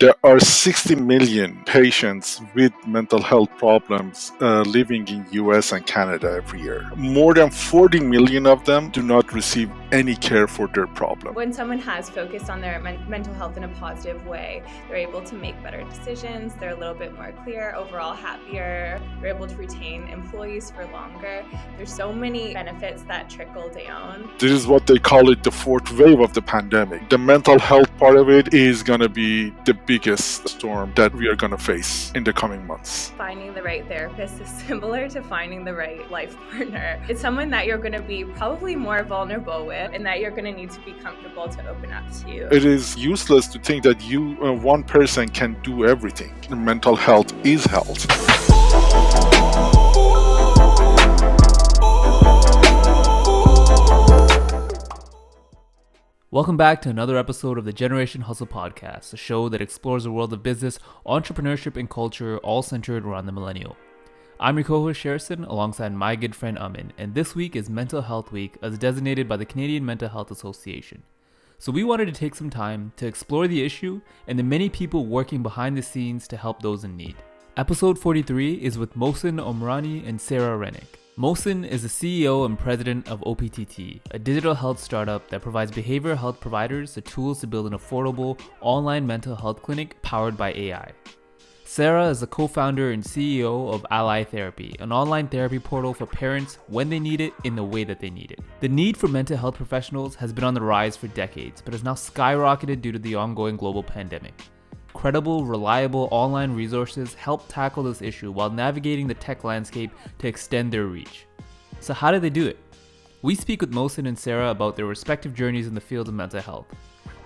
There are 60 million patients with mental health problems living in US and Canada every year. More than 40 million of them do not receive any care for their problem. When someone has focused on their mental health in a positive way, they're able to make better decisions, they're a little bit more clear, overall happier, they're able to retain employees for longer. There's so many benefits that trickle down. This is what they call it, the fourth wave of the pandemic. The mental health part of it is going to be the biggest storm that we are going to face in the coming months. Finding the right therapist is similar to finding the right life partner. It's someone that you're going to be probably more vulnerable with and that you're going to need to be comfortable to open up to. It is useless to think that one person can do everything. Mental health is health. Welcome back to another episode of the Generation Hustle Podcast, a show that explores the world of business, entrepreneurship, and culture, all centered around the millennial. I'm your co-host Ryerson, alongside my good friend Amin, and this week is Mental Health Week as designated by the Canadian Mental Health Association. So we wanted to take some time to explore the issue and the many people working behind the scenes to help those in need. Episode 43 is with Mohsen Omrani and Sarah Rennick. Mohsin is the CEO and President of OPTT, a digital health startup that provides behavioral health providers the tools to build an affordable online mental health clinic powered by AI. Sarah is the co-founder and CEO of Alli Therapy, an online therapy portal for parents when they need it in the way that they need it. The need for mental health professionals has been on the rise for decades, but has now skyrocketed due to the ongoing global pandemic. Credible, reliable online resources help tackle this issue while navigating the tech landscape to extend their reach. So how did they do it? We speak with Mohsen and Sarah about their respective journeys in the field of mental health.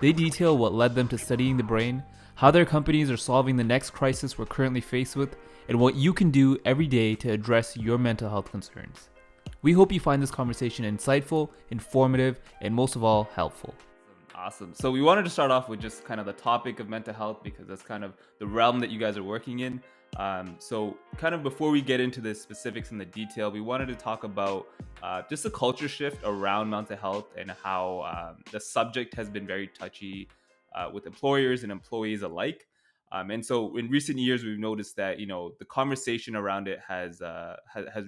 They detail what led them to studying the brain, how their companies are solving the next crisis we're currently faced with, and what you can do every day to address your mental health concerns. We hope you find this conversation insightful, informative, and most of all, helpful. Awesome. So we wanted to start off with just kind of the topic of mental health because that's kind of the realm that you guys are working in. So kind of before we get into the specifics and the detail, we wanted to talk about just the culture shift around mental health and how the subject has been very touchy with employers and employees alike. And so in recent years, we've noticed that, the conversation around it has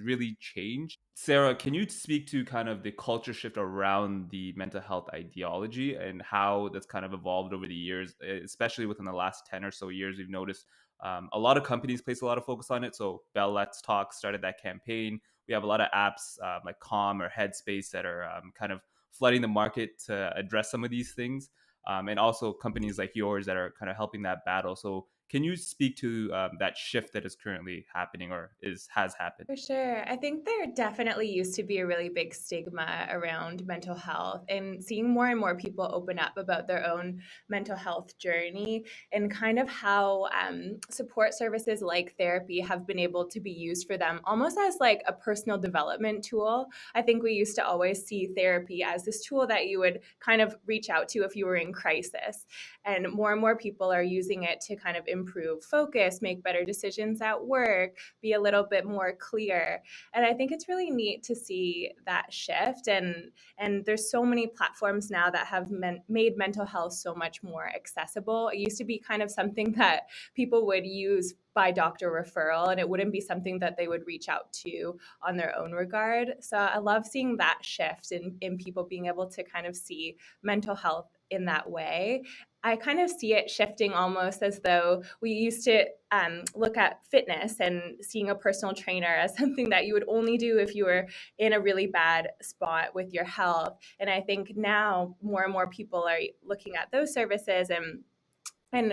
really changed. Sarah, can you speak to kind of the culture shift around the mental health ideology and how that's kind of evolved over the years, especially within the last 10 or so years? We've noticed a lot of companies place a lot of focus on it. So Bell Let's Talk started that campaign. We have a lot of apps like Calm or Headspace that are kind of flooding the market to address some of these things. And also companies like yours that are kind of helping that battle. So can you speak to that shift that is currently happening or has happened? For sure. I think there definitely used to be a really big stigma around mental health, and seeing more and more people open up about their own mental health journey and kind of how support services like therapy have been able to be used for them almost as like a personal development tool. I think we used to always see therapy as this tool that you would kind of reach out to if you were in crisis. And more people are using it to kind of improve focus, make better decisions at work, be a little bit more clear. And I think it's really neat to see that shift. And there's so many platforms now that have made mental health so much more accessible. It used to be kind of something that people would use by doctor referral, and it wouldn't be something that they would reach out to on their own regard. So I love seeing that shift in people being able to kind of see mental health in that way. I kind of see it shifting almost as though we used to look at fitness and seeing a personal trainer as something that you would only do if you were in a really bad spot with your health. And I think now more and more people are looking at those services and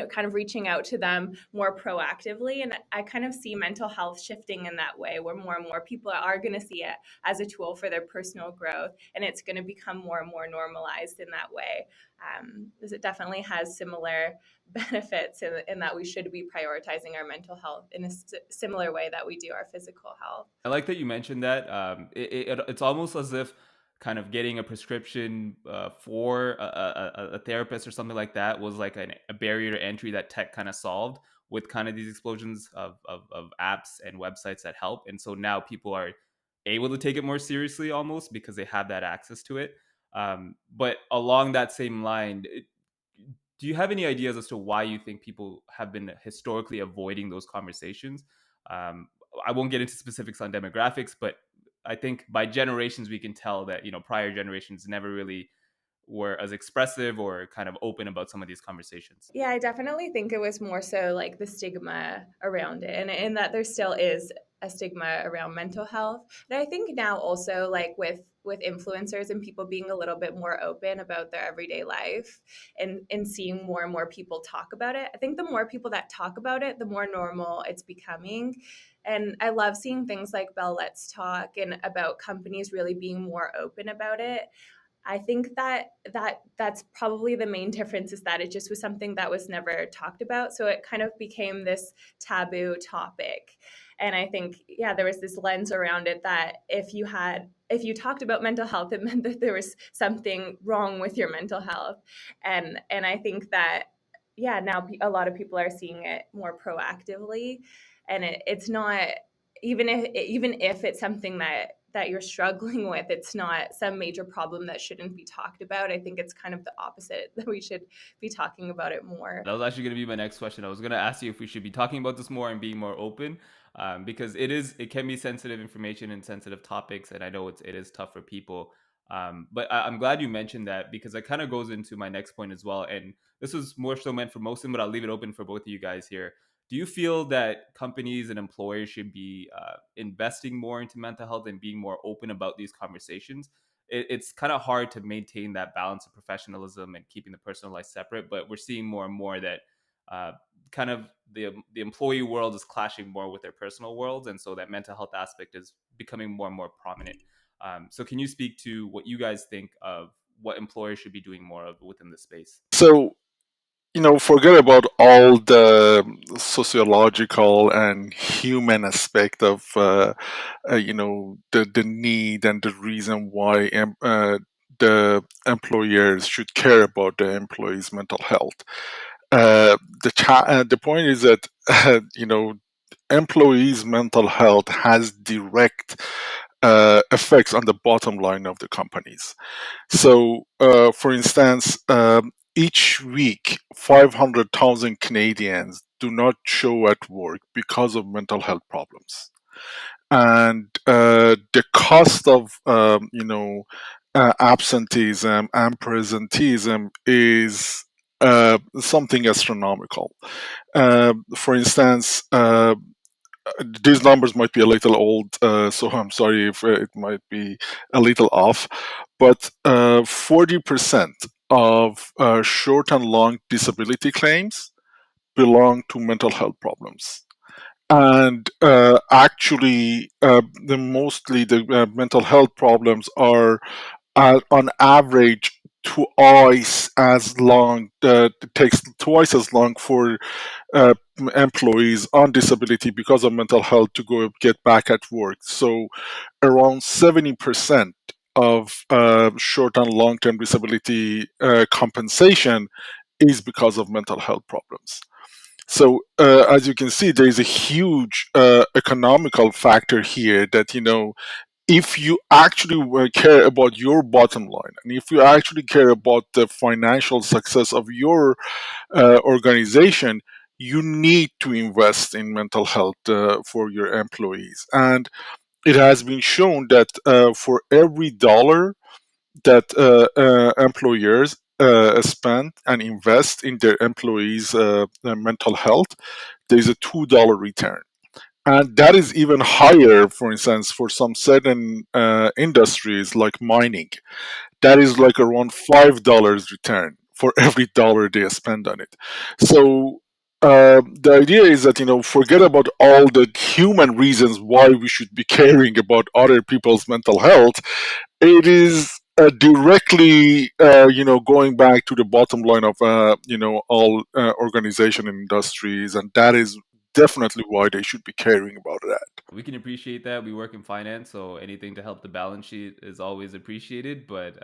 kind of reaching out to them more proactively. And I kind of see mental health shifting in that way, where more and more people are going to see it as a tool for their personal growth. And it's going to become more and more normalized in that way. Because it definitely has similar benefits in that we should be prioritizing our mental health in a similar way that we do our physical health. I like that you mentioned that. It's almost as if kind of getting a prescription for a therapist or something like that was like a barrier to entry that tech kind of solved with kind of these explosions of apps and websites that help. And so now people are able to take it more seriously almost because they have that access to it. But along that same line, Do you have any ideas as to why you think people have been historically avoiding those conversations? I won't get into specifics on demographics, but I think by generations we can tell that prior generations never really were as expressive or kind of open about some of these conversations. Yeah, I definitely think it was more so like the stigma around it, and that there still is a stigma around mental health. And I think now also like with influencers and people being a little bit more open about their everyday life and seeing more and more people talk about it. I think the more people that talk about it, the more normal it's becoming. And I love seeing things like Bell Let's Talk and about companies really being more open about it. I think that's probably the main difference, is that it just was something that was never talked about. So it kind of became this taboo topic. And I think, yeah, there was this lens around it that if you talked about mental health, it meant that there was something wrong with your mental health. And I think that, yeah, now a lot of people are seeing it more proactively. And it's not, even if it's something that you're struggling with, it's not some major problem that shouldn't be talked about. I think it's kind of the opposite, that we should be talking about it more. That was actually going to be my next question. I was going to ask you if we should be talking about this more and being more open, because it can be sensitive information and sensitive topics, and I know it is tough for people. But I'm glad you mentioned that, because it kind of goes into my next point as well. And this was more so meant for Mohsen, but I'll leave it open for both of you guys here. Do you feel that companies and employers should be investing more into mental health and being more open about these conversations? It's kind of hard to maintain that balance of professionalism and keeping the personal life separate, but we're seeing more and more that uh, kind of the employee world is clashing more with their personal worlds, and so that mental health aspect is becoming more and more prominent. So can you speak to what you guys think of what employers should be doing more of within this space? So, forget about all the sociological and human aspect of, the need and the reason why the employers should care about the employees' mental health. The point is that, employees' mental health has direct effects on the bottom line of the companies. So, for instance, each week, 500,000 Canadians do not show at work because of mental health problems. And the cost of, absenteeism and presenteeism is something astronomical. For instance, these numbers might be a little old, so I'm sorry if it might be a little off, but 40% of short and long disability claims belong to mental health problems. And actually, mostly the mental health problems are on average twice as long. It takes twice as long for uh, employees on disability because of mental health to go get back at work. So around 70% of short and long term disability compensation is because of mental health problems. So, as you can see, there is a huge economical factor here that, if you actually care about your bottom line, and if you actually care about the financial success of your organization, you need to invest in mental health for your employees. And it has been shown that for every dollar that employers spend and invest in their employees' mental health, there's a $2 return. And that is even higher, for instance, for some certain industries like mining. That is like around $5 return for every dollar they spend on it. So the idea is that, forget about all the human reasons why we should be caring about other people's mental health. It is directly, going back to the bottom line of, all organization and industries, and that is definitely why they should be caring about that. We can appreciate that. We work in finance, so anything to help the balance sheet is always appreciated. But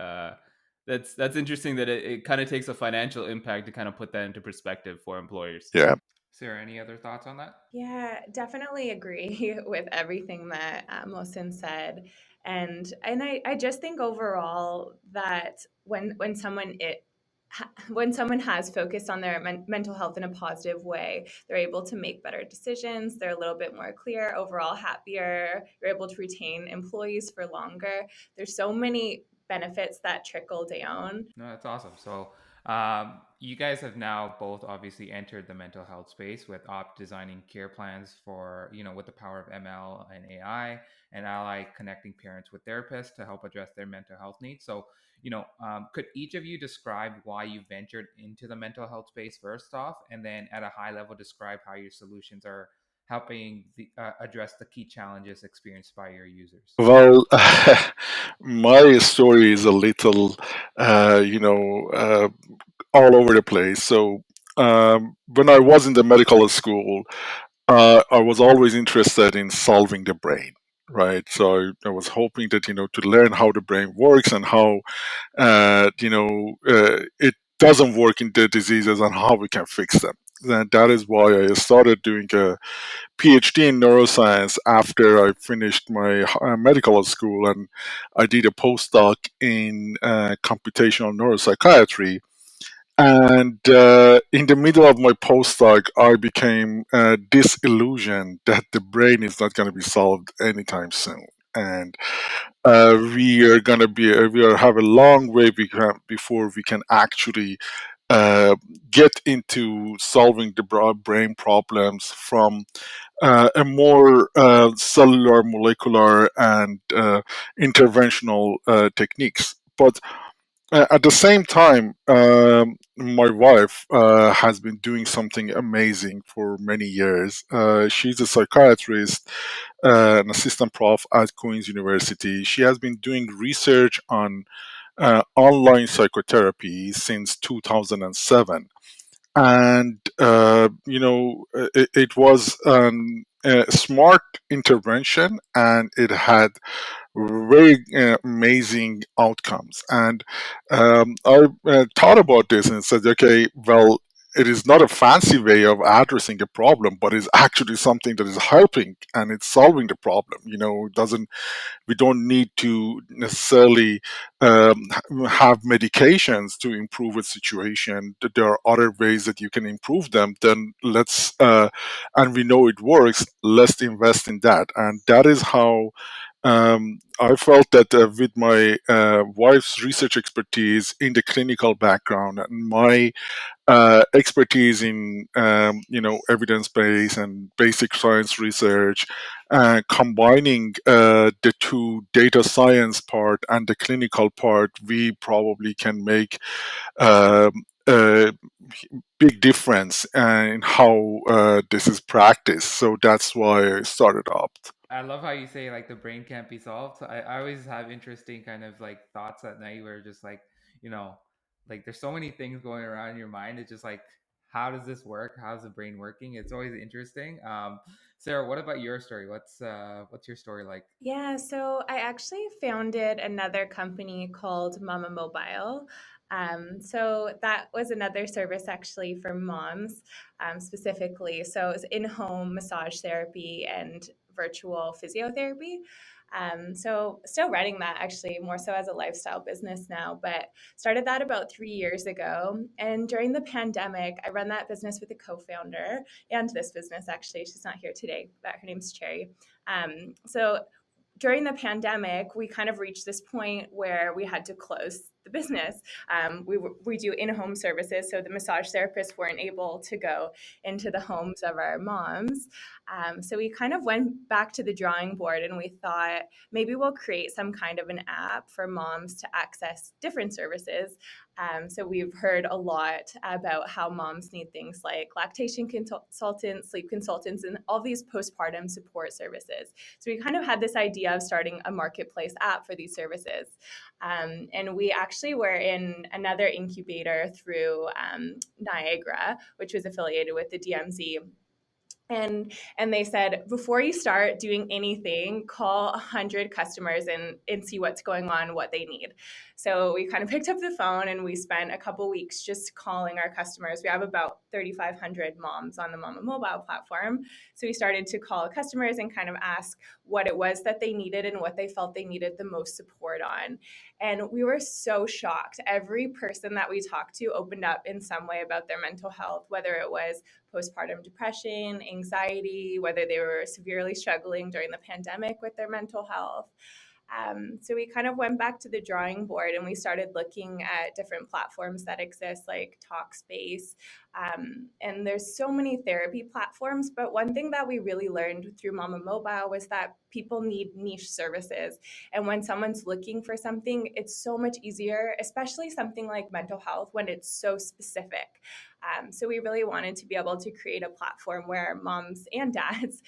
that's interesting that it kind of takes a financial impact to kind of put that into perspective for employers. Yeah. Sarah, any other thoughts on that? Yeah, definitely agree with everything that Mohsen said. And I just think overall that when someone when someone has focused on their mental health in a positive way, they're able to make better decisions. They're a little bit more clear, overall happier. You're able to retain employees for longer. There's so many benefits that trickle down. No, that's awesome. So, you guys have now both obviously entered the mental health space with Opt designing care plans for, with the power of ML and AI, and Alli connecting parents with therapists to help address their mental health needs. So, could each of you describe why you ventured into the mental health space first off, and then at a high level describe how your solutions are helping address the key challenges experienced by your users? Well, my story is a little, uh, you know, uh, all over the place. So, when I was in the medical school, I was always interested in solving the brain, right? So I was hoping that, to learn how the brain works and how, it doesn't work in the diseases and how we can fix them. And that is why I started doing a PhD in neuroscience after I finished my medical school, and I did a postdoc in computational neuropsychiatry. And in the middle of my postdoc, I became disillusioned that the brain is not going to be solved anytime soon. And we are going to we are have a long way before we can actually uh, get into solving the broad brain problems from a more cellular, molecular, and interventional techniques. But at the same time, my wife has been doing something amazing for many years. She's a psychiatrist, an assistant prof at Queen's University. She has been doing research on online psychotherapy since 2007. And it was a smart intervention, and it had very amazing outcomes. And I thought about this and said, okay, well, it is not a fancy way of addressing a problem, but it's actually something that is helping and it's solving the problem. It doesn't We don't need to necessarily have medications to improve a situation. There are other ways that you can improve them. Then and we know it works, let's invest in that. And that is how I felt that with my wife's research expertise in the clinical background and my expertise in evidence based and basic science research, combining the two, data science part and the clinical part, we probably can make um, a big difference in how this is practiced. So that's why I started up. I love how you say like the brain can't be solved. I always have interesting kind of like thoughts at night where just like, you know, like there's so many things going around in your mind. It's just like, how does this work? How's the brain working? It's always interesting. Sarah, what about your story? What's your story like? Yeah, so I actually founded another company called Mama Mobile. So that was another service actually for moms specifically. So it was in-home massage therapy and virtual physiotherapy. So still running that actually more so as a lifestyle business now, but started that about 3 years ago. And during the pandemic, I run that business with a co-founder and this business actually. She's not here today, but her name's Cherry. So during the pandemic, we kind of reached this point where we had to close the business. We do in-home services, so the massage therapists weren't able to go into the homes of our moms. So we kind of went back to the drawing board, and we thought maybe we'll create some kind of an app for moms to access different services. So we've heard a lot about how moms need things like lactation consultants, sleep consultants, and all these postpartum support services. So we kind of had this idea of starting a marketplace app for these services. And we actually were in another incubator through Niagara, which was affiliated with the DMZ. And they said, before you start doing anything, call 100 customers and see what's going on, what they need. So we kind of picked up the phone and we spent a couple weeks just calling our customers. We have about 3,500 moms on the Mama Mobile platform. So we started to call customers and kind of ask what it was that they needed and what they felt they needed the most support on. And we were so shocked. Every person that we talked to opened up in some way about their mental health, whether it was postpartum depression, anxiety, whether they were severely struggling during the pandemic with their mental health. So we kind of went back to the drawing board and we started looking at different platforms that exist, like Talkspace. And there's so many therapy platforms, but one thing that we really learned through Mama Mobile was that people need niche services. And when someone's looking for something, it's so much easier, especially something like mental health, when it's so specific. So we really wanted to be able to create a platform where moms and dads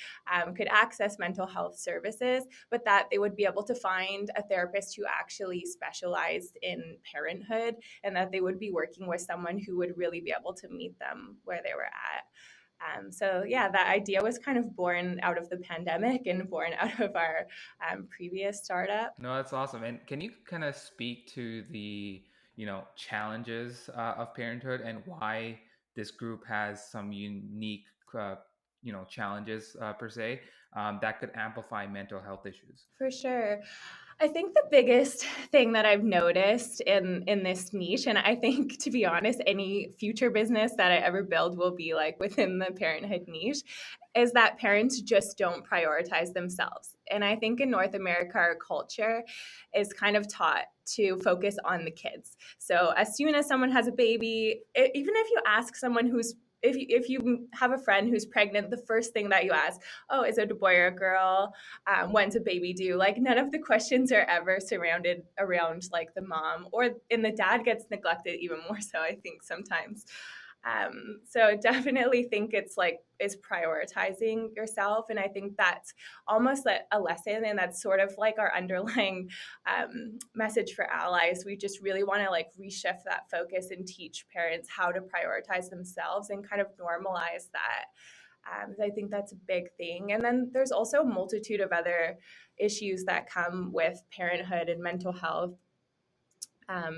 could access mental health services, but that they would be able to find a therapist who actually specialized in parenthood, and that they would be working with someone who would really be able to meet them where they were at. So yeah, that idea was kind of born out of the pandemic and born out of our previous startup. No, that's awesome. And can you kind of speak to the, challenges of parenthood and why this group has some unique, challenges per se that could amplify mental health issues? For sure. I think the biggest thing that I've noticed in this niche, and I think, to be honest, any future business that I ever build will be like within the parenthood niche, is that parents just don't prioritize themselves. And I think in North America, our culture is kind of taught to focus on the kids. So as soon as someone has a baby, even if you ask someone who's if you have a friend who's pregnant, the first thing that you ask, oh, is it a boy or a girl? When's a baby due? Like, none of the questions are ever surrounded around like the mom, and the dad gets neglected even more so, I think, sometimes. So I definitely think it's prioritizing yourself. And I think that's almost a lesson. And that's sort of like our underlying message for allies. We just really want to reshift that focus and teach parents how to prioritize themselves and kind of normalize that. I think that's a big thing. And then there's also a multitude of other issues that come with parenthood and mental health.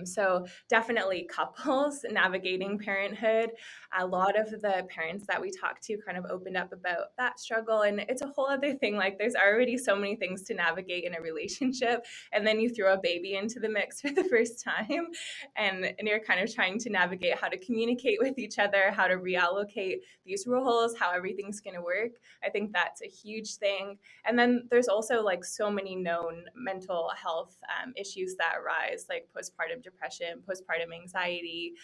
So definitely couples navigating parenthood. A lot of the parents that we talked to kind of opened up about that struggle, and it's a whole other thing. Like, there's already so many things to navigate in a relationship, and then you throw a baby into the mix for the first time, and you're kind of trying to navigate how to communicate with each other, how to reallocate these roles, how everything's going to work. I think that's a huge thing. And then there's also so many known mental health issues that arise, like postpartum depression, postpartum anxiety.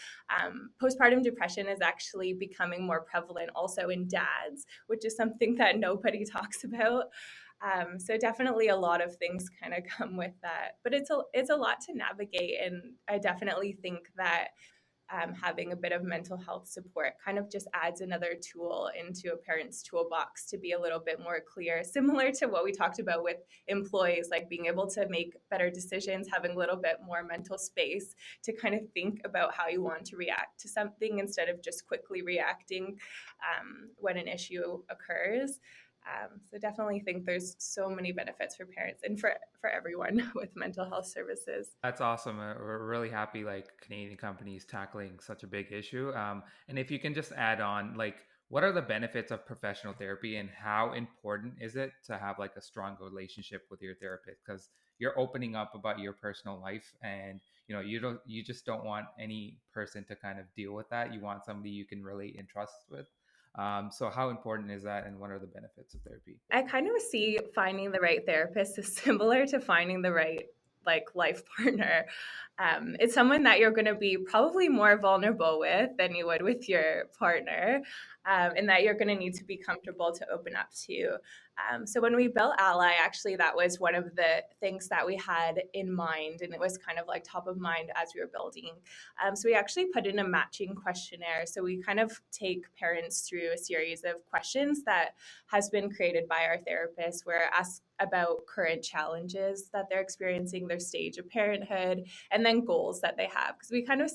Postpartum depression is actually becoming more prevalent also in dads, which is something that nobody talks about. So definitely a lot of things kind of come with that, but it's a lot to navigate. And I definitely think that having a bit of mental health support kind of just adds another tool into a parent's toolbox to be a little bit more clear, similar to what we talked about with employees, like being able to make better decisions, having a little bit more mental space to kind of think about how you want to react to something instead of just quickly reacting when an issue occurs. So definitely think there's so many benefits for parents and for everyone with mental health services. That's awesome. We're really happy Canadian companies tackling such a big issue. And if you can just add on, what are the benefits of professional therapy and how important is it to have a strong relationship with your therapist? Because you're opening up about your personal life, and you just don't want any person to kind of deal with that. You want somebody you can relate and trust with. So how important is that, and what are the benefits of therapy? I kind of see finding the right therapist is similar to finding the right life partner. It's someone that you're going to be probably more vulnerable with than you would with your partner, and that you're going to need to be comfortable to open up to. So when we built Alli, actually, that was one of the things that we had in mind, and it was kind of top of mind as we were building. So we actually put in a matching questionnaire. So we kind of take parents through a series of questions that has been created by our therapist, where asked about current challenges that they're experiencing, their stage of parenthood, and then goals that they have. Because we kind of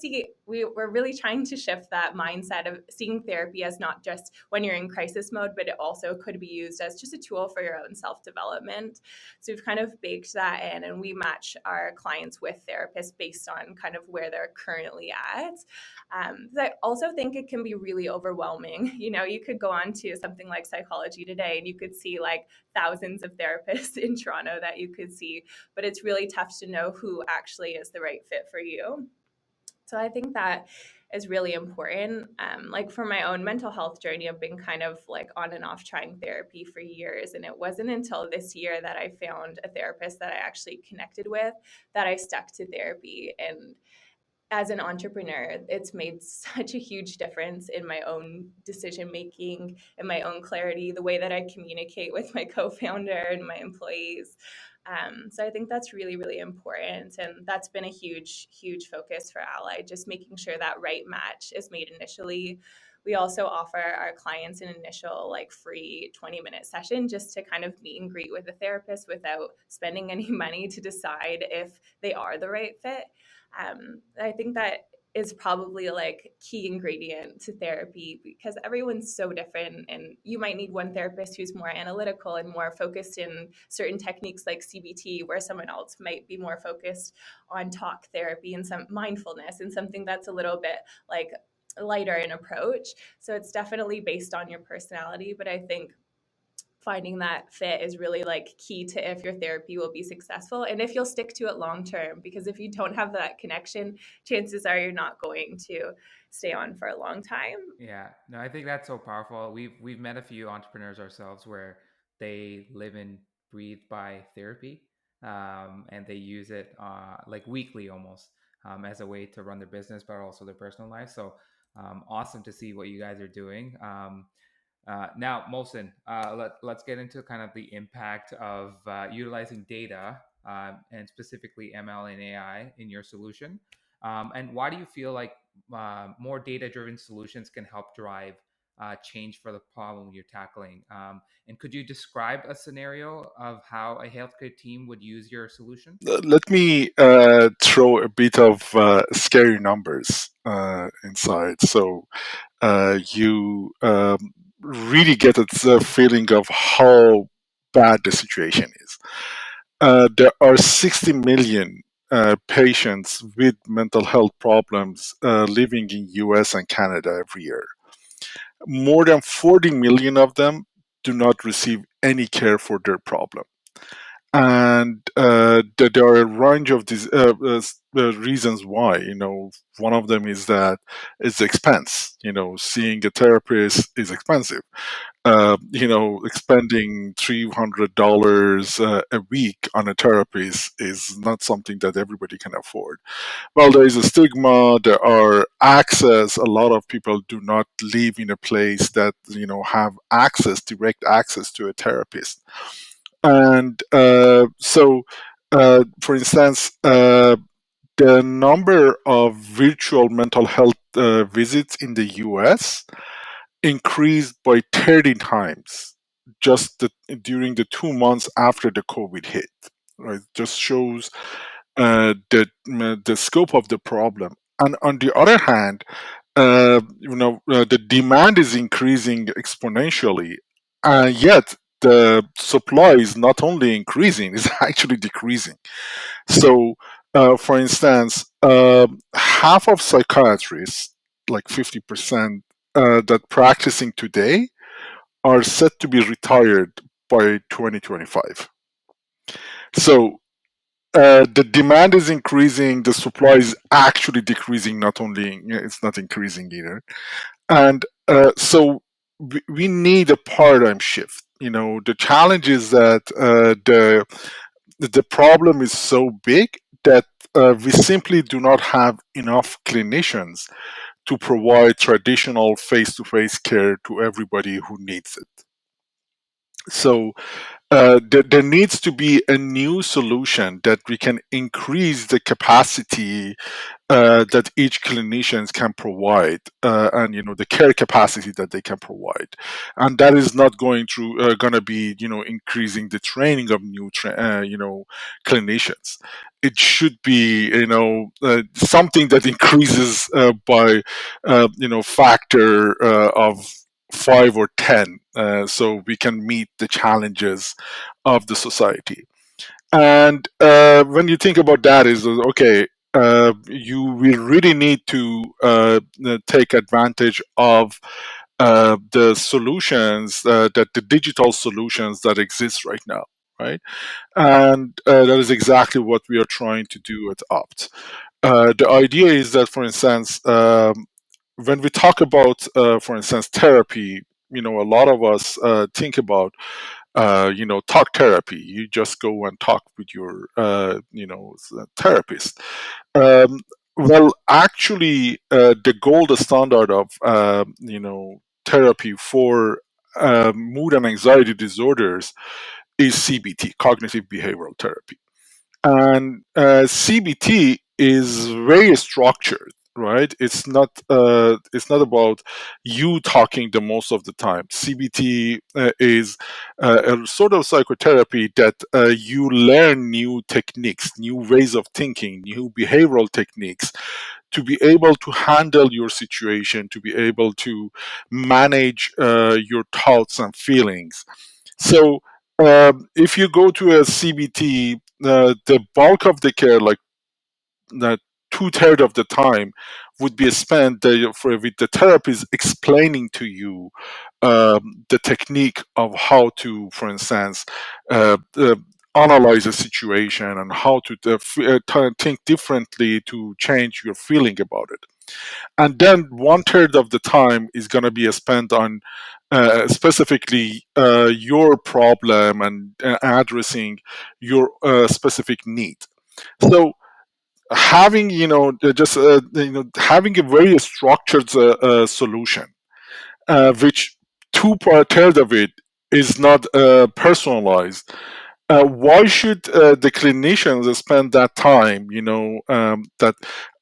we're really trying to shift that mindset of seeing therapy as not just when you're in crisis mode, but it also could be used as just a tool for your own self-development. So we've kind of baked that in, and we match our clients with therapists based on kind of where they're currently at. I also think it can be really overwhelming. You could go on to something like Psychology Today and you could see like thousands of therapists in Toronto that you could see, but it's really tough to know who actually is the right fit for you. So I think that is really important. Like for my own mental health journey, I've been kind of like on and off trying therapy for years. And it wasn't until this year that I found a therapist that I actually connected with that I stuck to therapy. And as an entrepreneur, it's made such a huge difference in my own decision making and my own clarity, the way that I communicate with my co-founder and my employees. So I think that's really, really important. And that's been a huge, huge focus for Alli, just making sure that right match is made initially. We also offer our clients an initial like free 20-minute session just to kind of meet and greet with a therapist without spending any money to decide if they are the right fit. I think that is probably like key ingredient to therapy because everyone's so different, and you might need one therapist who's more analytical and more focused in certain techniques like CBT, where someone else might be more focused on talk therapy and some mindfulness and something that's a little bit like lighter in approach. So it's definitely based on your personality, but I think finding that fit is really like key to if your therapy will be successful and if you'll stick to it long term, because if you don't have that connection, chances are you're not going to stay on for a long time. Yeah, no, I think that's so powerful. We've met a few entrepreneurs ourselves where they live and breathe by therapy, and they use it like weekly almost as a way to run their business, but also their personal life. So awesome to see what you guys are doing. Now, Mohsen, let's get into kind of the impact of utilizing data and specifically ML and AI in your solution. And why do you feel like more data-driven solutions can help drive change for the problem you're tackling? And could you describe a scenario of how a healthcare team would use your solution? Let me throw a bit of scary numbers inside. So you really get a feeling of how bad the situation is. There are 60 million patients with mental health problems living in US and Canada every year. More than 40 million of them do not receive any care for their problem. And there are a range of these reasons why. One of them is that it's expense. Seeing a therapist is expensive. Expending $300 a week on a therapist is not something that everybody can afford. Well, there is a stigma. There are access. A lot of people do not live in a place that have direct access to a therapist. And for instance, the number of virtual mental health visits in the US increased by 30 times during the 2 months after the COVID hit. Right, just shows the scope of the problem. And on the other hand, the demand is increasing exponentially, and yet the supply is not only increasing; it's actually decreasing. So, for instance, half of psychiatrists, like 50%, that practicing today are set to be retired by 2025. So the demand is increasing, the supply is actually decreasing. Not only it's not increasing either, and so we need a paradigm shift. The challenge is that the problem is so big that we simply do not have enough clinicians to provide traditional face-to-face care to everybody who needs it. So there needs to be a new solution that we can increase the capacity that each clinicians can provide, and the care capacity that they can provide, and that is not going to be increasing the training of new clinicians. It should be something that increases by factor of 5 or 10, so we can meet the challenges of the society. And when you think about that, is okay. We really need to take advantage of the solutions that the digital solutions that exist right now, right? And that is exactly what we are trying to do at Opt. The idea is that, for instance, when we talk about, for instance, therapy, a lot of us think about, talk therapy. You just go and talk with your, therapist. Um, well, actually, the gold standard of, therapy for mood and anxiety disorders is CBT, cognitive behavioral therapy. And CBT is very structured, right? It's not about you talking the most of the time. CBT is a sort of psychotherapy that you learn new techniques, new ways of thinking, new behavioral techniques to be able to handle your situation, to be able to manage your thoughts and feelings. So if you go to a CBT, the bulk of the care, like that 2/3 of the time, would be spent with the therapist explaining to you the technique of how to, for instance, analyze a situation and how to think differently to change your feeling about it. And then 1/3 of the time is going to be spent on specifically your problem and addressing your specific need. So having having a very structured solution, which 2/3 of it is not personalized. Why should the clinicians spend that time, that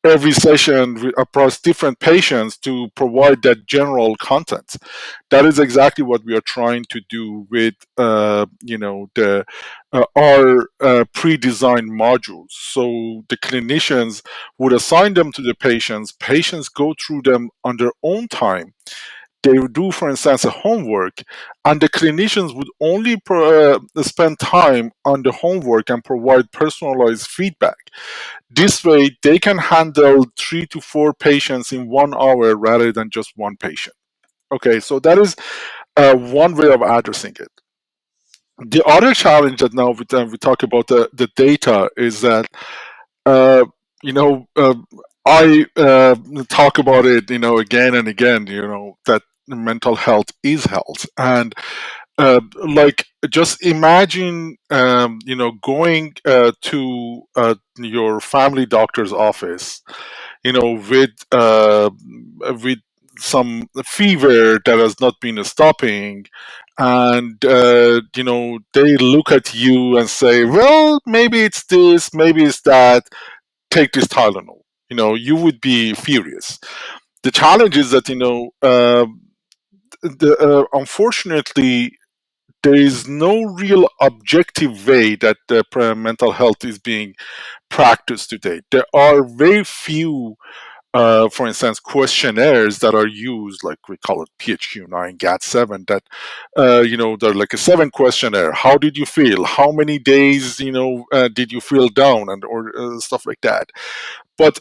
every session across different patients to provide that general content? That is exactly what we are trying to do with, the our pre-designed modules. So the clinicians would assign them to the patients. Patients go through them on their own time. They would do, for instance, a homework, and the clinicians would only spend time on the homework and provide personalized feedback. This way, they can handle 3 to 4 patients in 1 hour rather than just one patient. Okay, so that is one way of addressing it. The other challenge that now we talk about the data is that, uh, you know, uh, I talk about it, again and again, that mental health is health. And like, just imagine, going to your family doctor's office, with some fever that has not been stopping, and they look at you and say, well, maybe it's this, maybe it's that, take this Tylenol. You would be furious. The challenge is that, unfortunately, there is no real objective way that mental health is being practiced today. There are very few, for instance, questionnaires that are used, like we call it PHQ-9, GAT-7, that, they're like a 7 questionnaire. How did you feel? How many days, did you feel down, and or stuff like that. But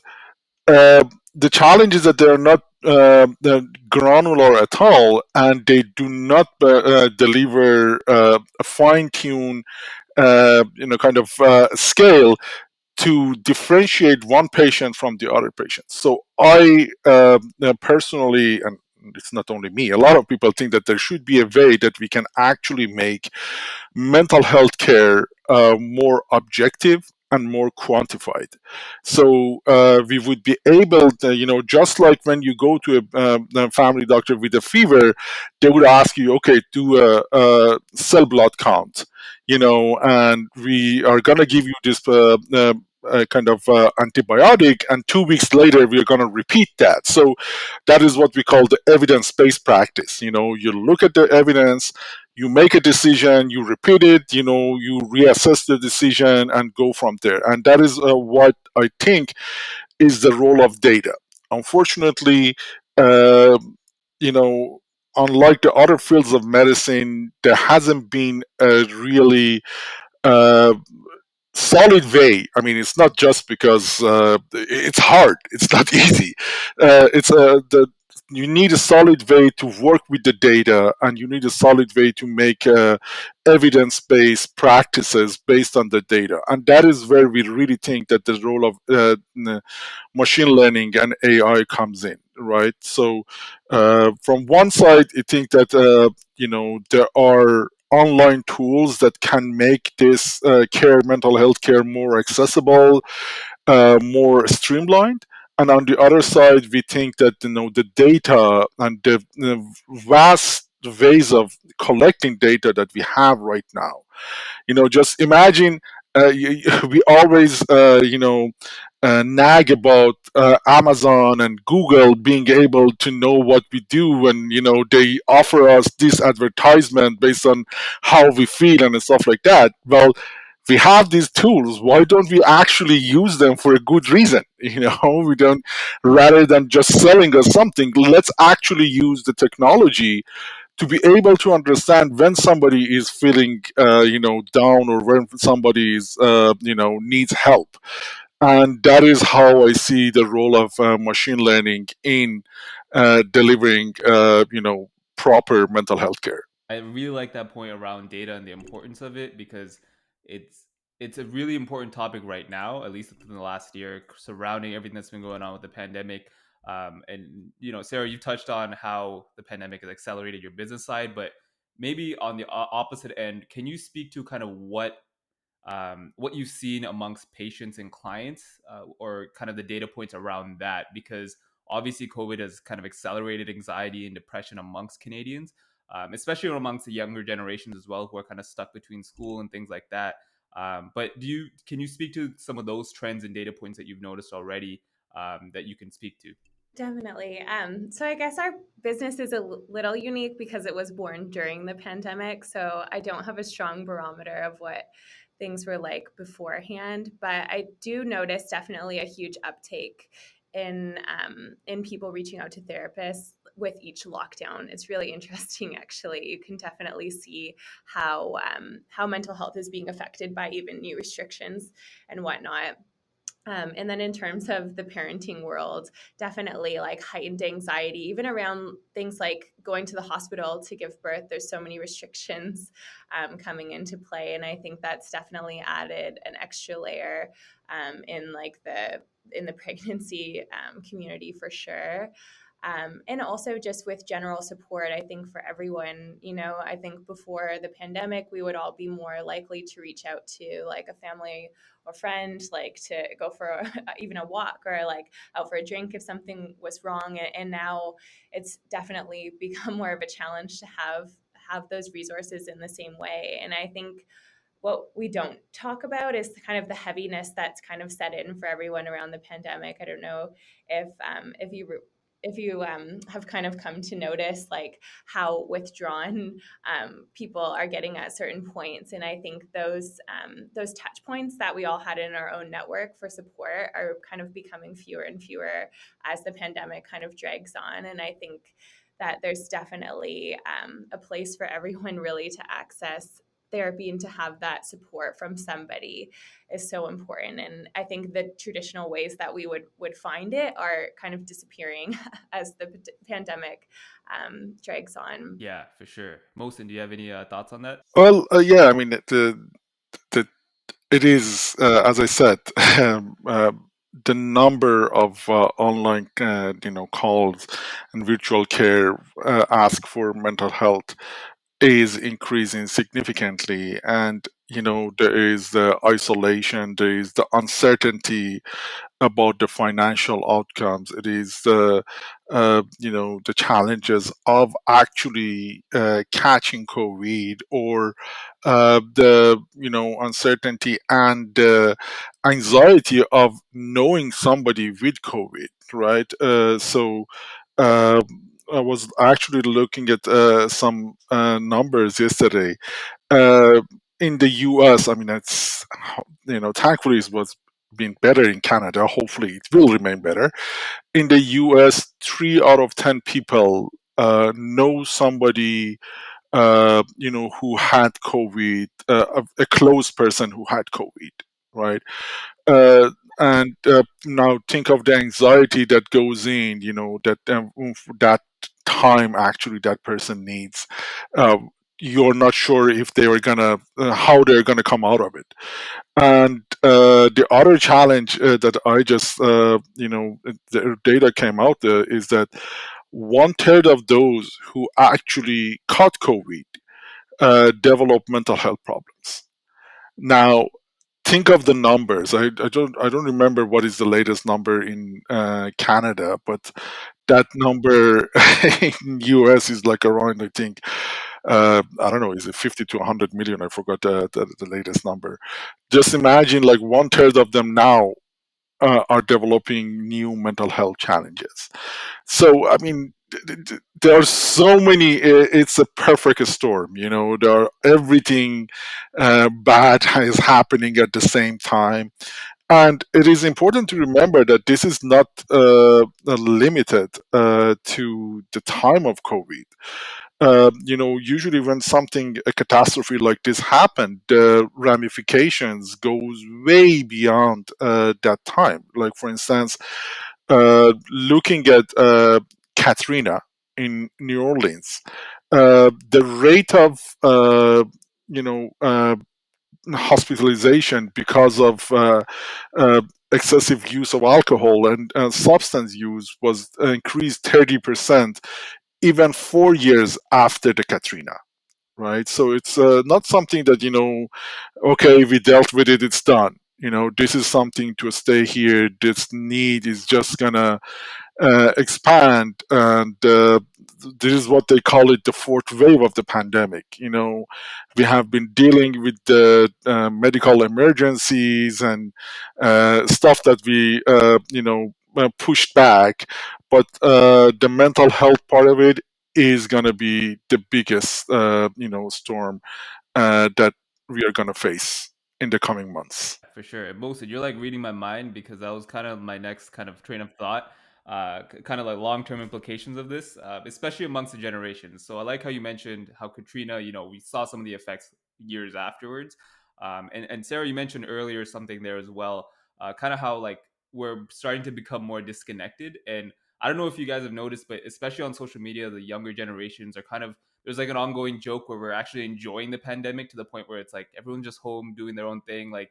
the challenge is that they're not they're granular at all, and they do not deliver a fine-tuned, kind of scale to differentiate one patient from the other patient. So I personally, and it's not only me, a lot of people think that there should be a way that we can actually make mental health care more objective and more quantified. So we would be able to, just like when you go to a family doctor with a fever, they would ask you, okay, do a cell blood count, and we are going to give you this kind of antibiotic, and 2 weeks later we're going to repeat that. So that is what we call the evidence-based practice. You look at the evidence, you make a decision, you repeat it, you reassess the decision and go from there. And that is what I think is the role of data. Unfortunately, uh, you know unlike the other fields of medicine, there hasn't been a really uh, solid way. I mean, it's not just because it's hard. It's not easy. It's the You need a solid way to work with the data, and you need a solid way to make evidence-based practices based on the data. And that is where we really think that the role of machine learning and AI comes in, right? So, from one side, I think that there are online tools that can make this mental health care more accessible, more streamlined. And on the other side, we think that the data and the vast ways of collecting data that we have right now. Just imagine, we always nag about Amazon and Google being able to know what we do, and they offer us this advertisement based on how we feel and stuff like that. Well, we have these tools. Why don't we actually use them for a good reason? We don't, rather than just selling us something, let's actually use the technology to be able to understand when somebody is feeling down, or when somebody is needs help. And that is how I see the role of machine learning in delivering proper mental health care. I really like that point around data and the importance of it, because it's it's a really important topic right now, at least within the last year, surrounding everything that's been going on with the pandemic. And Sarah, you touched on how the pandemic has accelerated your business side, but maybe on the opposite end, can you speak to kind of what you've seen amongst patients and clients, or kind of the data points around that? Because obviously COVID has kind of accelerated anxiety and depression amongst Canadians, especially amongst the younger generations as well, who are kind of stuck between school and things like that. But can you speak to some of those trends and data points that you've noticed already, that you can speak to? Definitely. So I guess our business is a little unique because it was born during the pandemic. So I don't have a strong barometer of what things were like beforehand, but I do notice definitely a huge uptake in people reaching out to therapists with each lockdown. It's really interesting, actually. You can definitely see how mental health is being affected by even new restrictions and whatnot. And then in terms of the parenting world, definitely like heightened anxiety, even around things like going to the hospital to give birth. There's so many restrictions coming into play. And I think that's definitely added an extra layer in the pregnancy community for sure. And also just with general support, I think for everyone, I think before the pandemic, we would all be more likely to reach out to like a family or friend, like to go for even a walk, or like out for a drink if something was wrong. And now it's definitely become more of a challenge to have those resources in the same way. And I think what we don't talk about is kind of the heaviness that's kind of set in for everyone around the pandemic. I don't know if you have kind of come to notice like how withdrawn people are getting at certain points. And I think those touch points that we all had in our own network for support are kind of becoming fewer and fewer as the pandemic kind of drags on. And I think that there's definitely a place for everyone really to access therapy and to have that support from somebody is so important. And I think the traditional ways that we would find it are kind of disappearing as the pandemic drags on. Yeah, for sure. Mohsin, do you have any thoughts on that? Well, yeah, I mean, the it is, as I said, the number of online calls and virtual care ask for mental health is increasing significantly. And there is the isolation, there is the uncertainty about the financial outcomes. It is the challenges of actually catching COVID, or the uncertainty and anxiety of knowing somebody with COVID, right? So. Uh, I was actually looking at some numbers yesterday. Uh, in the US, I mean, it's thankfully it was been better in Canada. Hopefully, it will remain better. In the US, 3 out of 10 people know somebody who had COVID, a close person who had COVID, right? Uh, and now think of the anxiety that goes in, that time actually that person needs. Uh, you're not sure if they are gonna, how they're gonna come out of it. And the other challenge that I just, the data came out there is that one third of those who actually caught COVID develop mental health problems. Now, think of the numbers. I don't remember what is the latest number in Canada, but that number in US is like around, I think, I don't know, is it 50 to 100 million? I forgot the latest number. Just imagine like one third of them now are developing new mental health challenges. So, I mean, there are so many. It's a perfect storm. There are everything bad is happening at the same time. And it is important to remember that this is not limited to the time of COVID. Usually when something, a catastrophe like this happened, the ramifications goes way beyond that time. Like, for instance, looking at Katrina in New Orleans, the rate of you know hospitalization because of excessive use of alcohol and substance use was increased 30% even 4 years after the Katrina. Right, so it's not something that okay, we dealt with it, it's done. This is something to stay here. This need is just gonna expand, and this is what they call it, the fourth wave of the pandemic. We have been dealing with the medical emergencies and stuff that we pushed back, but the mental health part of it is going to be the biggest storm that we are going to face in the coming months. For sure. And Mohsen, you're like reading my mind because that was kind of my next kind of train of thought, kind of like long term implications of this, especially amongst the generations. So I like how you mentioned how Katrina, we saw some of the effects years afterwards. And Sarah, you mentioned earlier something there as well, kind of how like we're starting to become more disconnected. And I don't know if you guys have noticed, but especially on social media, the younger generations are kind of, there's like an ongoing joke where we're actually enjoying the pandemic to the point where it's like everyone's just home doing their own thing. Like,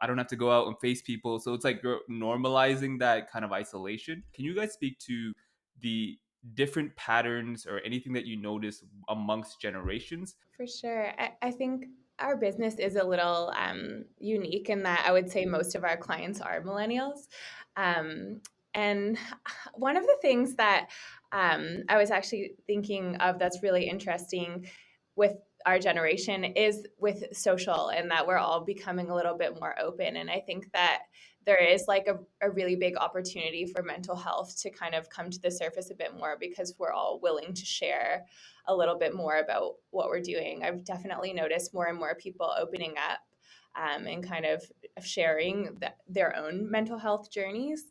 I don't have to go out and face people. So it's like you're normalizing that kind of isolation. Can you guys speak to the different patterns or anything that you notice amongst generations? For sure. I think our business is a little unique in that I would say most of our clients are millennials. And one of the things that I was actually thinking of that's really interesting with our generation is with social, and that we're all becoming a little bit more open. And I think that there is like a really big opportunity for mental health to kind of come to the surface a bit more because we're all willing to share a little bit more about what we're doing. I've definitely noticed more and more people opening up and kind of sharing their own mental health journeys.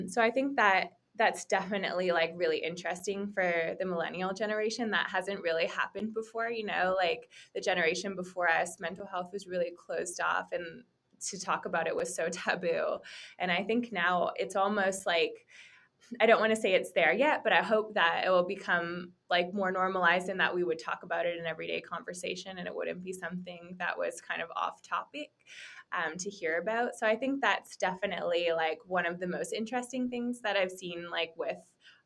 So I think that that's definitely like really interesting for the millennial generation. That hasn't really happened before. Like the generation before us, mental health was really closed off, and to talk about it was so taboo. And I think now it's almost like, I don't want to say it's there yet, but I hope that it will become like more normalized and that we would talk about it in everyday conversation, and it wouldn't be something that was kind of off topic to hear about. So I think that's definitely like one of the most interesting things that I've seen like with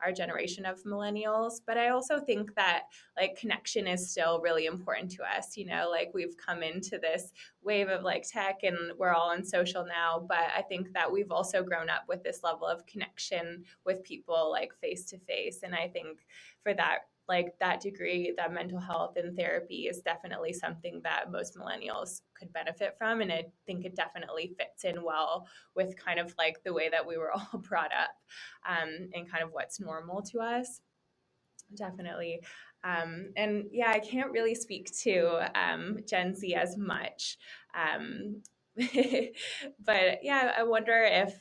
our generation of millennials. But I also think that like connection is still really important to us. Like we've come into this wave of like tech and we're all on social now, but I think that we've also grown up with this level of connection with people like face to face. And I think for that, like that degree, that mental health and therapy is definitely something that most millennials could benefit from. And I think it definitely fits in well with kind of like the way that we were all brought up and kind of what's normal to us. Definitely. And yeah, I can't really speak to Gen Z as much. But yeah, I wonder if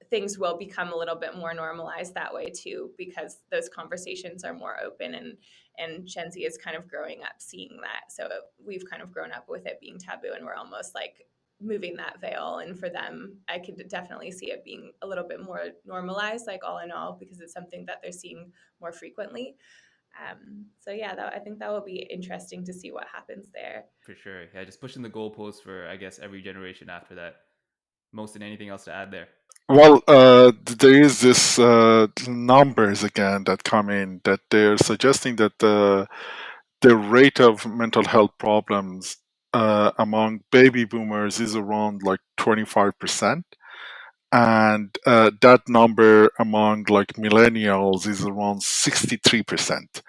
things will become a little bit more normalized that way too, because those conversations are more open, and Gen Z is kind of growing up seeing that. So we've kind of grown up with it being taboo, and we're almost like moving that veil. And for them, I could definitely see it being a little bit more normalized, like all in all, because it's something that they're seeing more frequently. So yeah, I think that will be interesting to see what happens there. For sure. Yeah, just pushing the goalposts for, I guess, every generation after that. Mohsen, anything else to add there? Well, there is this numbers again that come in that they're suggesting that the rate of mental health problems among baby boomers is around like 25%, and that number among like millennials is around 63%.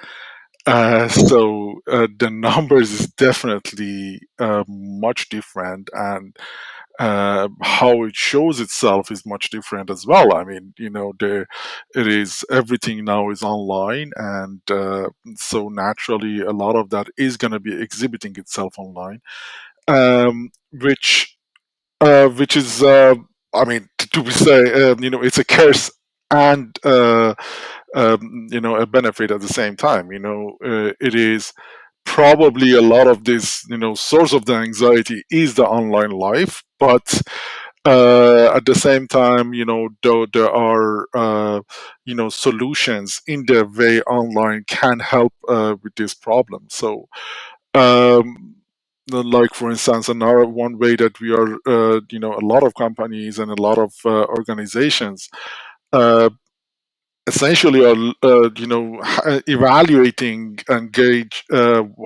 So the numbers is definitely much different, and how it shows itself is much different as well. I mean, it is, everything now is online, and so naturally, a lot of that is going to be exhibiting itself online, which is, I mean, to be say, it's a curse and a benefit at the same time. It is probably a lot of this, source of the anxiety is the online life, but at the same time, though there are, solutions in the way online can help with this problem. So, um, like for instance, another one way that we are, a lot of companies and a lot of organizations uh, essentially are evaluating and gauge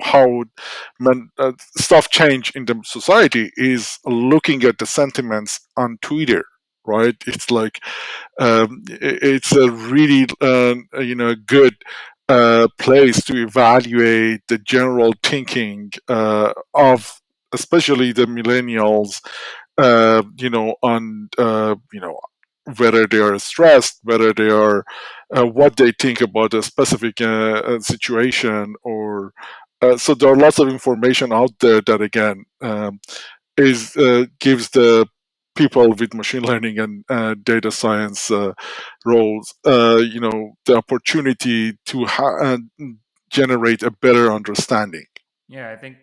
how stuff change in the society is looking at the sentiments on Twitter, right? It's like it's a really good place to evaluate the general thinking of especially the millennials, on whether they are stressed, whether they are what they think about a specific situation, or so there are lots of information out there that again is gives the people with machine learning and data science roles, the opportunity to generate a better understanding. Yeah, I think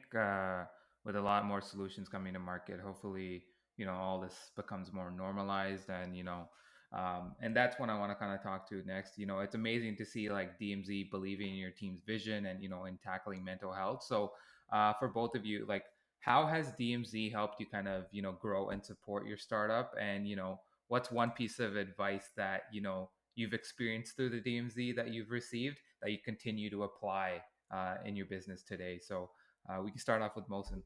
with a lot more solutions coming to market, hopefully, all this becomes more normalized, and and that's when I want to kind of talk to next. It's amazing to see like DMZ believing in your team's vision and in tackling mental health. So, for both of you, like, how has DMZ helped you kind of grow and support your startup? And what's one piece of advice that you've experienced through the DMZ that you've received that you continue to apply in your business today? So we can start off with Mohsen.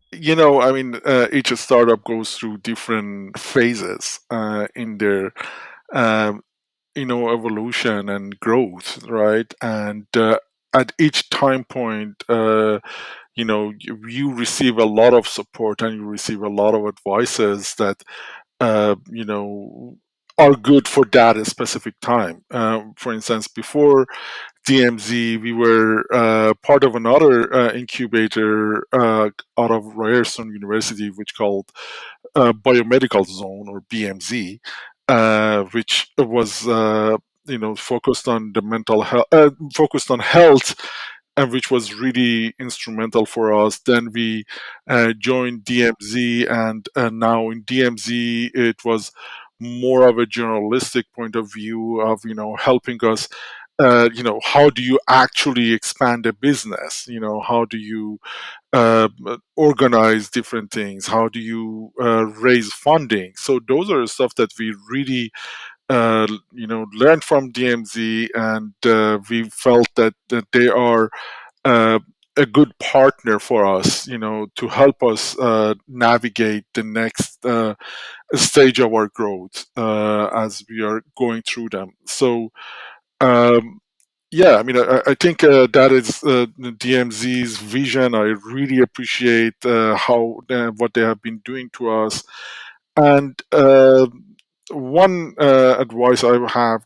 I mean, each startup goes through different phases in their um, evolution and growth, right? And at each time point, you receive a lot of support and you receive a lot of advices that uh, you know are good for that specific time. For instance, before DMZ, we were part of another incubator out of Ryerson University, which called Biomedical Zone, or BMZ, which was focused on the mental health, focused on health, and which was really instrumental for us. Then we joined DMZ, and now in DMZ, it was more of a journalistic point of view of helping us. How do you actually expand a business? How do you organize different things? How do you raise funding? So those are the stuff that we really learned from DMZ, and we felt that they are uh, a good partner for us, to help us navigate the next stage of our growth as we are going through them. So, um, yeah, I mean, I think that is DMZ's vision. I really appreciate how what they have been doing to us. And one advice I have,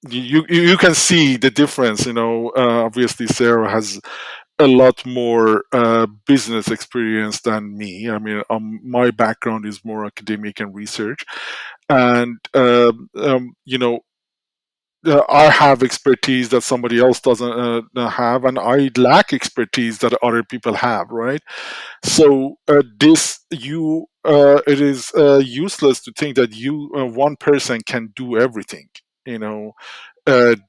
you can see the difference. Obviously Sarah has a lot more business experience than me. I mean, my background is more academic and research, and I have expertise that somebody else doesn't have, and I lack expertise that other people have. Right. So it is useless to think that one person can do everything. You know,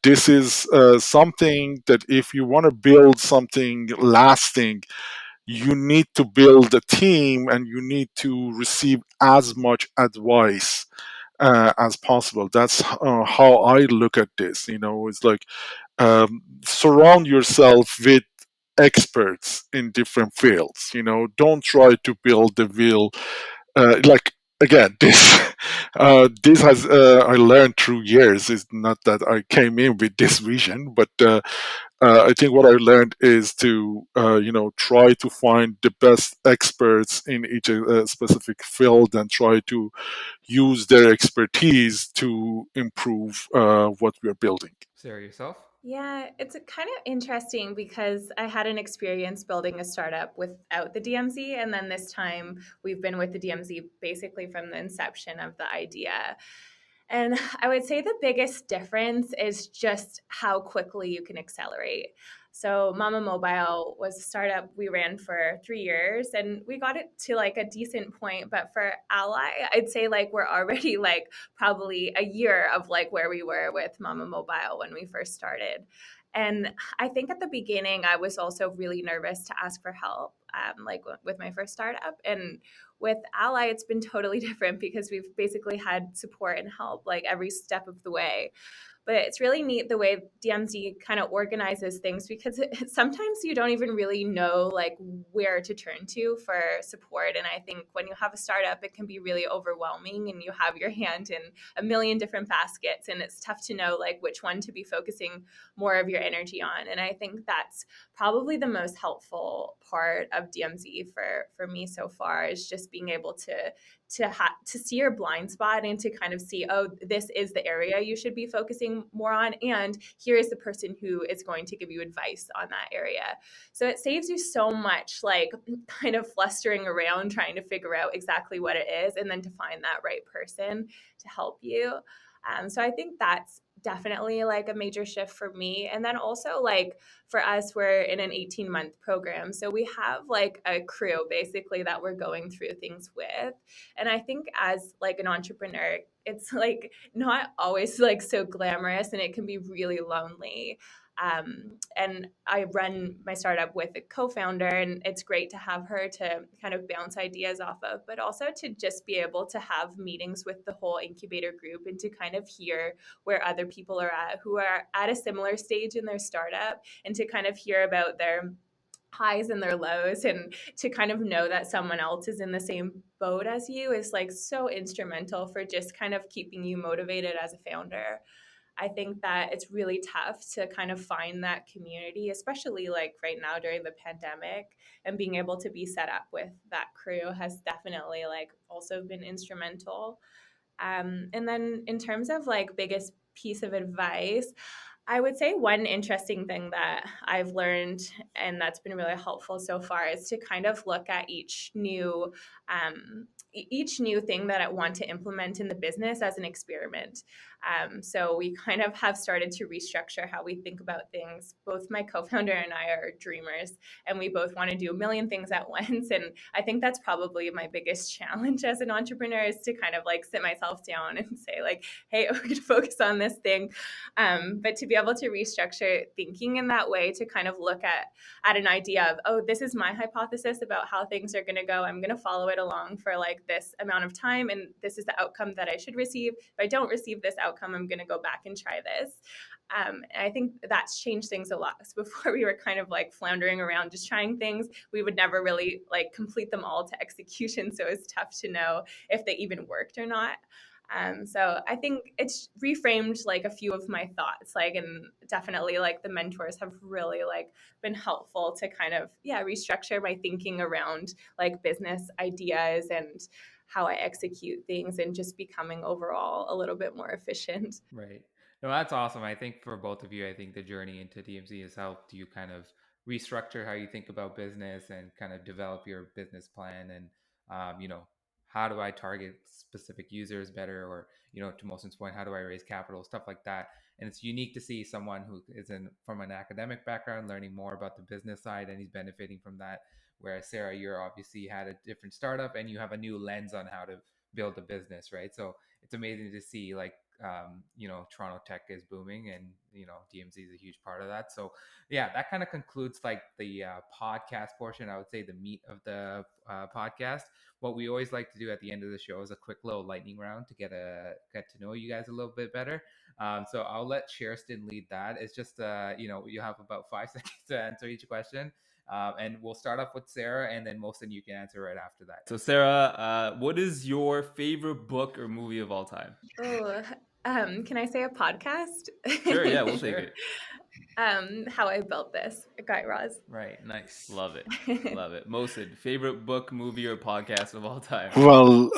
this is something that if you want to build something lasting, you need to build a team and you need to receive as much advice as possible. That's how I look at this. It's like surround yourself with experts in different fields. Don't try to build the wheel. Like again, this has I learned through years. It's not that I came in with this vision, but I think what I learned is to try to find the best experts in each specific field and try to use their expertise to improve what we're building. Sarah, yourself? Yeah, it's kind of interesting because I had an experience building a startup without the DMZ. And then this time we've been with the DMZ basically from the inception of the idea. And I would say the biggest difference is just how quickly you can accelerate. So Mama Mobile was a startup we ran for 3 years and we got it to like a decent point. But for Alli, I'd say like we're already like probably a year of like where we were with Mama Mobile when we first started. And I think at the beginning, I was also really nervous to ask for help, like with my first startup. And with Alli, it's been totally different because we've basically had support and help like every step of the way. But it's really neat the way DMZ kind of organizes things because sometimes you don't even really know like where to turn to for support. And I think when you have a startup, it can be really overwhelming and you have your hand in a million different baskets and it's tough to know like which one to be focusing more of your energy on. And I think that's probably the most helpful part of DMZ for me so far is just being able to see your blind spot and to kind of see, oh, this is the area you should be focusing more on, and here is the person who is going to give you advice on that area. So it saves you so much like kind of flustering around trying to figure out exactly what it is and then to find that right person to help you. So I think that's definitely like a major shift for me. And then also like for us, we're in an 18-month program. So we have like a crew basically that we're going through things with. And I think as like an entrepreneur, it's like not always like so glamorous and it can be really lonely. And I run my startup with a co-founder and it's great to have her to kind of bounce ideas off of, but also to just be able to have meetings with the whole incubator group and to kind of hear where other people are at who are at a similar stage in their startup and to kind of hear about their highs and their lows and to kind of know that someone else is in the same boat as you is like so instrumental for just kind of keeping you motivated as a founder. I think that it's really tough to kind of find that community, especially like right now during the pandemic, and being able to be set up with that crew has definitely like also been instrumental. And then in terms of like biggest piece of advice, I would say one interesting thing that I've learned and that's been really helpful so far is to kind of look at each new thing that I want to implement in the business as an experiment. So we kind of have started to restructure how we think about things. Both my co-founder and I are dreamers, and we both want to do a million things at once. And I think that's probably my biggest challenge as an entrepreneur is to kind of like sit myself down and say like, hey, we're going to focus on this thing. But to be able to restructure thinking in that way, to kind of look at an idea of, oh, this is my hypothesis about how things are going to go. I'm going to follow it along for like this amount of time, and this is the outcome that I should receive. If I don't receive this outcome, I'm going to go back and try this. And I think that's changed things a lot. So before we were kind of like floundering around just trying things, we would never really like complete them all to execution. So it's tough to know if they even worked or not. So I think it's reframed like a few of my thoughts, like, and definitely like the mentors have really like been helpful to kind of, restructure my thinking around like business ideas and how I execute things and just becoming overall a little bit more efficient. Right. No, that's awesome. I think for both of you, I think the journey into DMZ has helped you kind of restructure how you think about business and kind of develop your business plan and how do I target specific users better, or to Mohsen's point, how do I raise capital, stuff like that. And it's unique to see someone who is from an academic background learning more about the business side, and he's benefiting from that. Whereas Sarah, you're obviously had a different startup and you have a new lens on how to build a business, right? So it's amazing to see like Toronto tech is booming, and DMZ is a huge part of that. So yeah, that kind of concludes like the podcast portion. I would say the meat of the podcast. What we always like to do at the end of the show is a quick little lightning round to get to know you guys a little bit better. So I'll let Sherston lead that. It's just you have about 5 seconds to answer each question. And we'll start off with Sarah, and then Mohsen, you can answer right after that. So Sarah, what is your favorite book or movie of all time? Oh, can I say a podcast? Sure, yeah, we'll take it. How I Built This, Guy Raz. Right, nice. Love it. Love it. Mohsen, favorite book, movie, or podcast of all time? Well,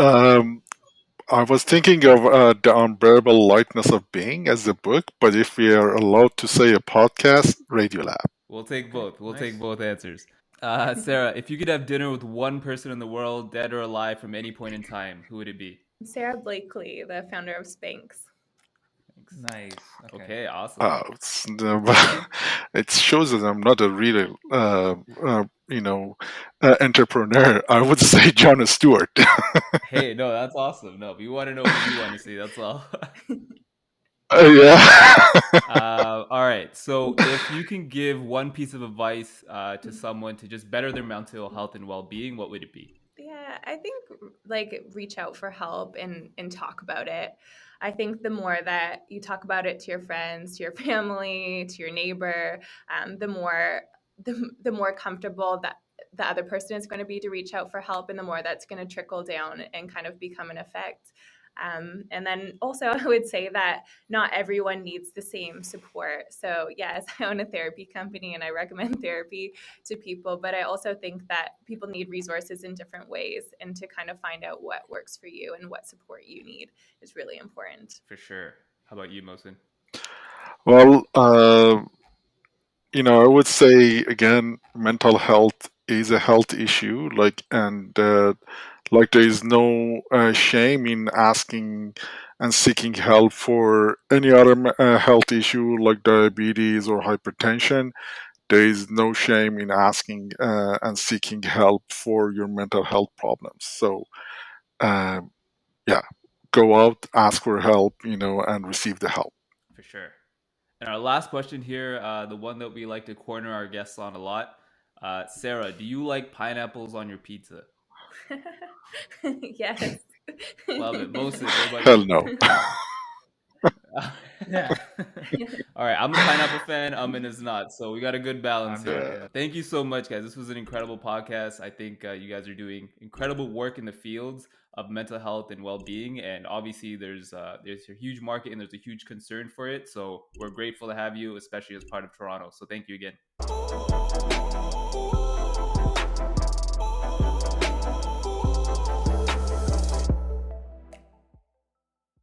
I was thinking of The Unbearable Lightness of Being as a book, but if we are allowed to say a podcast, Radiolab. We'll take both. We'll take both answers. Sarah, if you could have dinner with one person in the world, dead or alive, from any point in time, who would it be? Sarah Blakely, the founder of Spanx. Nice. Okay, awesome. It shows that I'm not a real, entrepreneur. I would say John Stewart. Hey, no, that's awesome. No, we want to know what you want to see. That's all. Yeah. All right. So, if you can give one piece of advice to someone to just better their mental health and well-being, what would it be? Yeah, I think like reach out for help and talk about it. I think the more that you talk about it to your friends, to your family, to your neighbor, the more comfortable that the other person is going to be to reach out for help, and the more that's going to trickle down and kind of become an effect. And then also, I would say that not everyone needs the same support. So yes, I own a therapy company and I recommend therapy to people, but I also think that people need resources in different ways, and to kind of find out what works for you and what support you need is really important. For sure. How about you, Mohsen? Well, I would say again, mental health is a health issue. Like there is no shame in asking and seeking help for any other health issue like diabetes or hypertension. There is no shame in asking and seeking help for your mental health problems. So, yeah, go out, ask for help, and receive the help. For sure. And our last question here, the one that we like to corner our guests on a lot. Sarah, do you like pineapples on your pizza? Yes. Love it. Mohsen, what about Hell you? no. Yeah. All right, I'm a pineapple fan. Amin is not, so we got a good balance here. Yeah. Thank you so much, guys. This was an incredible podcast. I think you guys are doing incredible work in the fields of mental health and well-being, and obviously there's a huge market and there's a huge concern for it. So we're grateful to have you, especially as part of Toronto. So thank you again.